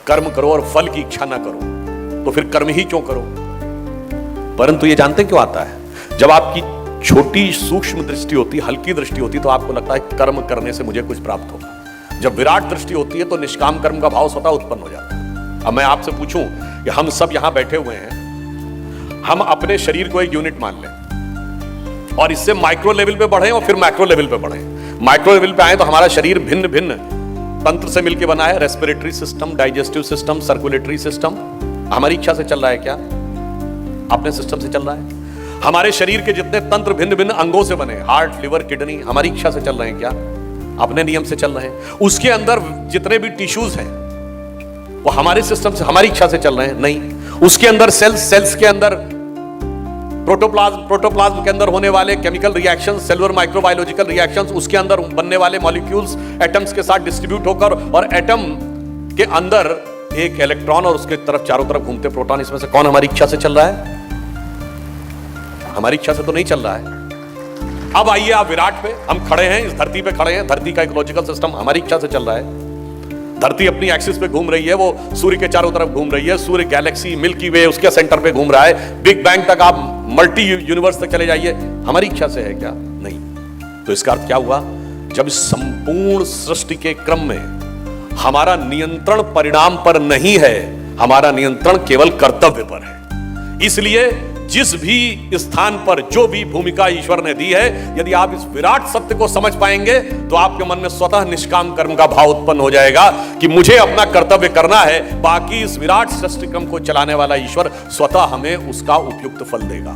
कर्म करो और फल की इच्छा ना करो, तो फिर कर्म ही क्यों करो। परंतु ये जानते क्यों आता है? जब आपकी छोटी सूक्ष्म दृष्टि होती, हल्की दृष्टि होती, तो आपको लगता है कर्म करने से मुझे कुछ प्राप्त होगा। जब विराट दृष्टि होती है तो निष्काम कर्म का भाव स्वतः उत्पन्न हो जाता है। अब मैं आपसे पूछूं कि हम सब यहां बैठे हुए हैं, हम अपने शरीर को एक यूनिट मान लें और इससे माइक्रो लेवल पे बढ़े और फिर मैक्रो लेवल पे बढ़े। माइक्रो लेवल पे आए तो हमारा शरीर भिन्न भिन्न तंत्र से मिलकर बना है। Respiratory system, digestive system, circulatory system. हमारी इच्छा से चल रहा है क्या? अपने सिस्टम से चल रहा है। हमारे शरीर के जितने तंत्र भिन्न भिन्न अंगों से बने, हार्ट, लिवर, किडनी, हमारी इच्छा से चल रहे हैं क्या? अपने नियम से चल रहे हैं। उसके अंदर जितने भी टिश्यूज हैं वो हमारे सिस्टम से, हमारी इच्छा से चल रहे हैं? नहीं। उसके अंदर सेल्स के अंदर प्रोटोप्लाज्म के अंदर होने वाले chemical reactions, cellular microbiological reactions, उसके अंदर बनने वाले मॉलिक्यूल्स एटम्स के साथ डिस्ट्रीब्यूट होकर, और एटम के अंदर एक इलेक्ट्रॉन और उसके तरफ चारों तरफ घूमते प्रोटॉन, इसमें से कौन हमारी इच्छा से चल रहा है? हमारी इच्छा से तो नहीं चल रहा है। अब आइए आप विराट पे, हम खड़े हैं, इस धरती पे खड़े हैं, धरती का इकोलॉजिकल सिस्टम हमारी इच्छा से चल रहा है। धरती अपनी एक्सिस पे घूम रही है, वो सूर्य के चारों तरफ घूम रही है, सूर्य गैलेक्सी, मिल्की वे उसके सेंटर पे घूम रहा है, बिग बैंग तक आप मल्टी यूनिवर्स तक चले जाइए, हमारी इच्छा से है क्या? नहीं। तो इसका अर्थ क्या हुआ? जब संपूर्ण सृष्टि के क्रम में हमारा नियंत्रण परिणाम पर नहीं है, हमारा नियंत्रण केवल कर्तव्य पर है। इसलिए जिस भी स्थान पर जो भी भूमिका ईश्वर ने दी है, यदि आप इस विराट सत्य को समझ पाएंगे तो आपके मन में स्वतः निष्काम कर्म का भाव उत्पन्न हो जाएगा कि मुझे अपना कर्तव्य करना है, बाकी इस विराट सृष्टि क्रम को चलाने वाला ईश्वर स्वतः हमें उसका उपयुक्त फल देगा।